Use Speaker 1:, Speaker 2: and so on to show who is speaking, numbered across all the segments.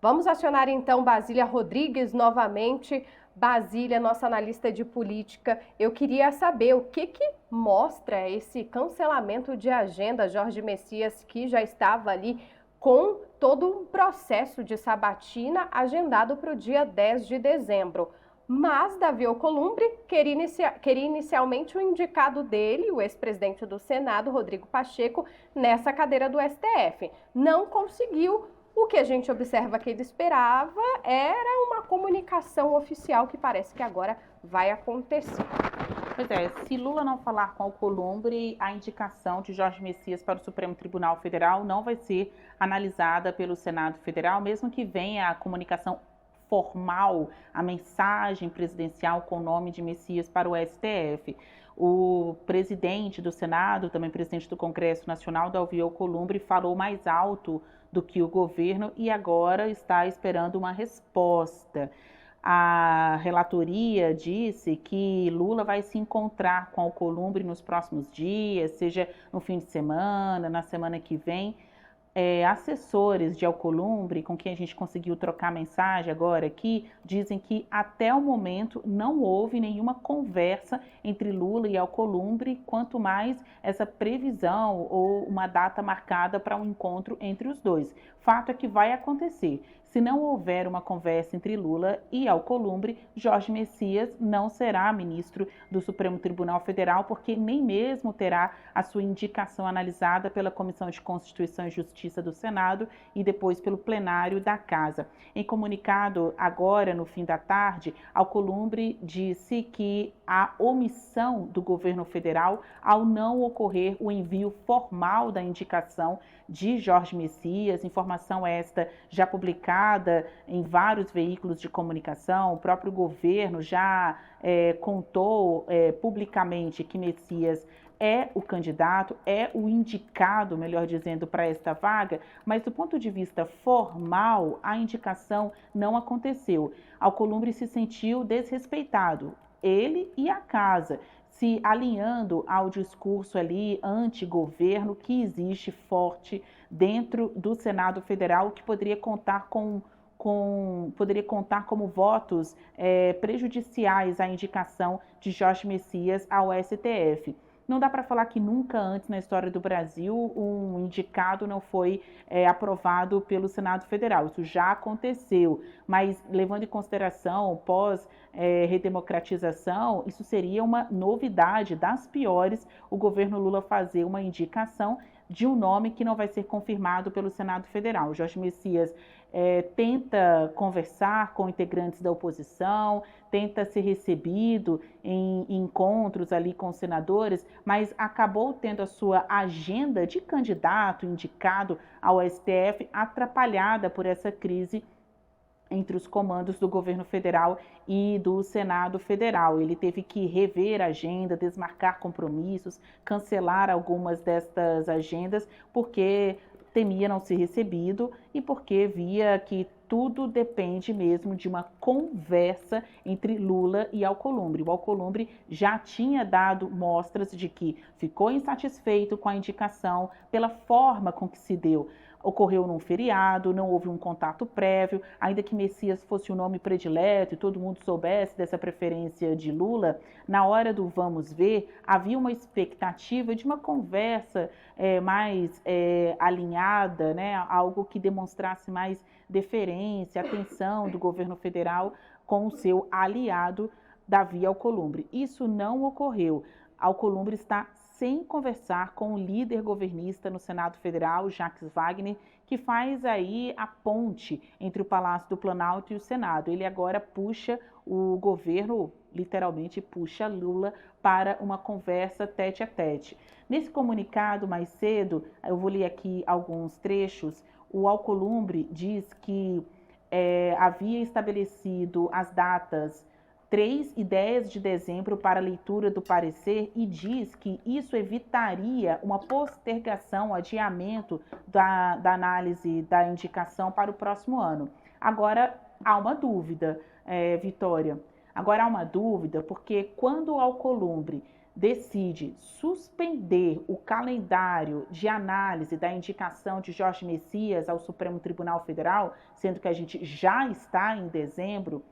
Speaker 1: Vamos acionar então Basília Rodrigues novamente. Basília, nossa analista de política, eu queria saber o que mostra esse cancelamento de agenda, Jorge Messias, que já estava ali com todo um processo de sabatina agendado para o dia 10 de dezembro. Mas Davi Alcolumbre queria inicialmente o indicado dele, o ex-presidente do Senado, Rodrigo Pacheco, nessa cadeira do STF. Não conseguiu. O que a gente observa que ele esperava era uma comunicação oficial que parece que agora vai acontecer.
Speaker 2: Pois é, se Lula não falar com Alcolumbre, a indicação de Jorge Messias para o Supremo Tribunal Federal não vai ser analisada pelo Senado Federal, mesmo que venha a comunicação formal, a mensagem presidencial com o nome de Messias para o STF. O presidente do Senado, também presidente do Congresso Nacional, Davi Alcolumbre, falou mais alto do que o governo e agora está esperando uma resposta. A relatoria disse que Lula vai se encontrar com Alcolumbre nos próximos dias, seja no fim de semana, na semana que vem. Assessores de Alcolumbre, com quem a gente conseguiu trocar mensagem agora aqui, dizem que até o momento não houve nenhuma conversa entre Lula e Alcolumbre, quanto mais essa previsão ou uma data marcada para um encontro entre os dois. Fato é que vai acontecer. Se não houver uma conversa entre Lula e Alcolumbre, Jorge Messias não será ministro do Supremo Tribunal Federal, porque nem mesmo terá a sua indicação analisada pela Comissão de Constituição e Justiça do Senado e depois pelo plenário da Casa. Em comunicado agora, no fim da tarde, Alcolumbre disse que a omissão do governo federal ao não ocorrer o envio formal da indicação de Jorge Messias, informação esta já publicada em vários veículos de comunicação. O próprio governo já contou publicamente que Messias é o candidato, é o indicado, melhor dizendo, para esta vaga, mas do ponto de vista formal, a indicação não aconteceu. Alcolumbre se sentiu desrespeitado, ele e a casa, se alinhando ao discurso ali anti-governo que existe forte dentro do Senado Federal, que poderia contar como votos prejudiciais à indicação de Jorge Messias ao STF. Não dá para falar que nunca antes na história do Brasil um indicado não foi aprovado pelo Senado Federal. Isso já aconteceu, mas levando em consideração pós-redemocratização, isso seria uma novidade das piores, o governo Lula fazer uma indicação de um nome que não vai ser confirmado pelo Senado Federal. Jorge Messias tenta conversar com integrantes da oposição, tenta ser recebido em encontros ali com os senadores, mas acabou tendo a sua agenda de candidato indicado ao STF atrapalhada por essa crise entre os comandos do governo federal e do Senado Federal. Ele teve que rever a agenda, desmarcar compromissos, cancelar algumas destas agendas, porque temia não ser recebido e porque via que tudo depende mesmo de uma conversa entre Lula e Alcolumbre. O Alcolumbre já tinha dado mostras de que ficou insatisfeito com a indicação pela forma com que se deu. Ocorreu num feriado, não houve um contato prévio, ainda que Messias fosse o nome predileto e todo mundo soubesse dessa preferência de Lula, na hora do vamos ver, havia uma expectativa de uma conversa mais alinhada, né? Algo que demonstrasse mais deferência, atenção do governo federal com o seu aliado Davi Alcolumbre. Isso não ocorreu. Alcolumbre está sem conversar com o líder governista no Senado Federal, Jacques Wagner, que faz aí a ponte entre o Palácio do Planalto e o Senado. Ele agora puxa o governo, literalmente puxa Lula para uma conversa tete a tete. Nesse comunicado mais cedo, eu vou ler aqui alguns trechos, o Alcolumbre diz que havia estabelecido as datas 3 e 10 de dezembro para a leitura do parecer e diz que isso evitaria uma postergação, um adiamento da análise da indicação para o próximo ano. Agora há uma dúvida, Vitória. Agora há uma dúvida porque quando o Alcolumbre decide suspender o calendário de análise da indicação de Jorge Messias ao Supremo Tribunal Federal, sendo que a gente já está em dezembro,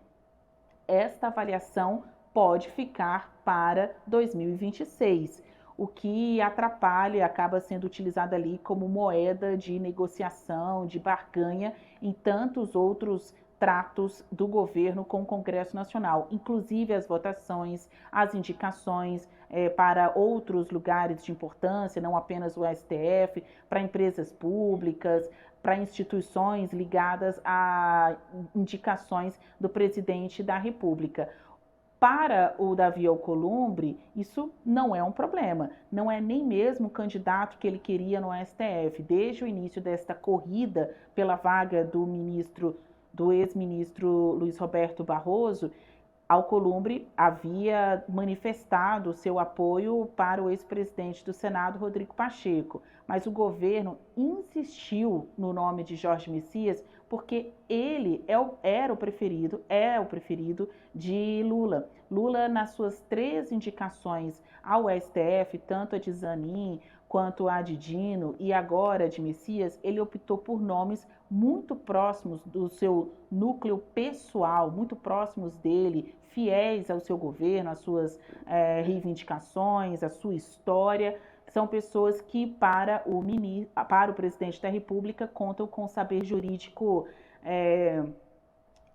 Speaker 2: esta avaliação pode ficar para 2026, o que atrapalha, acaba sendo utilizado ali como moeda de negociação, de barganha em tantos outros tratos do governo com o Congresso Nacional, inclusive as votações, as indicações para outros lugares de importância, não apenas o STF, para empresas públicas, para instituições ligadas a indicações do presidente da República. Para o Davi Alcolumbre, isso não é um problema, não é nem mesmo o candidato que ele queria no STF. Desde o início desta corrida pela vaga do ex-ministro Luiz Roberto Barroso, Alcolumbre havia manifestado seu apoio para o ex-presidente do Senado, Rodrigo Pacheco, mas o governo insistiu no nome de Jorge Messias porque ele é o preferido de Lula. Lula, nas suas 3 indicações ao STF, tanto a de Zanin quanto a de Dino e agora a de Messias, ele optou por nomes muito próximos do seu núcleo pessoal, muito próximos dele, fiéis ao seu governo, às suas reivindicações, à sua história. São pessoas que, para o presidente da República, contam com saber jurídico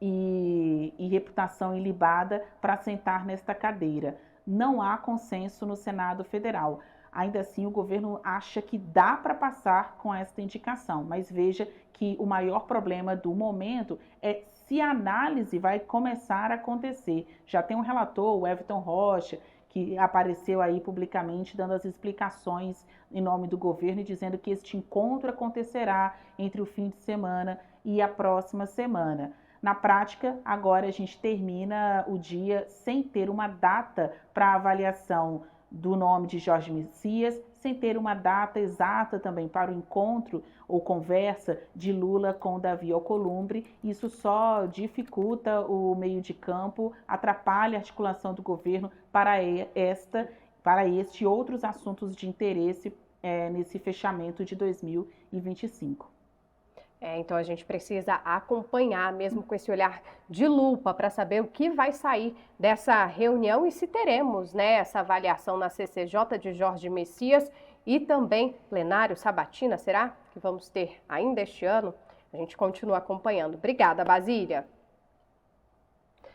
Speaker 2: e reputação ilibada para sentar nesta cadeira. Não há consenso no Senado Federal. Ainda assim, o governo acha que dá para passar com esta indicação, mas veja que o maior problema do momento é se a análise vai começar a acontecer. Já tem um relator, o Everton Rocha, que apareceu aí publicamente dando as explicações em nome do governo e dizendo que este encontro acontecerá entre o fim de semana e a próxima semana. Na prática, agora a gente termina o dia sem ter uma data para avaliação do nome de Jorge Messias, sem ter uma data exata também para o encontro ou conversa de Lula com Davi Alcolumbre. Isso só dificulta o meio de campo, atrapalha a articulação do governo para este e outros assuntos de interesse nesse fechamento de 2025.
Speaker 1: Então a gente precisa acompanhar, mesmo com esse olhar de lupa, para saber o que vai sair dessa reunião e se teremos, né, essa avaliação na CCJ de Jorge Messias e também plenário sabatina, será que vamos ter ainda este ano? A gente continua acompanhando. Obrigada, Basília.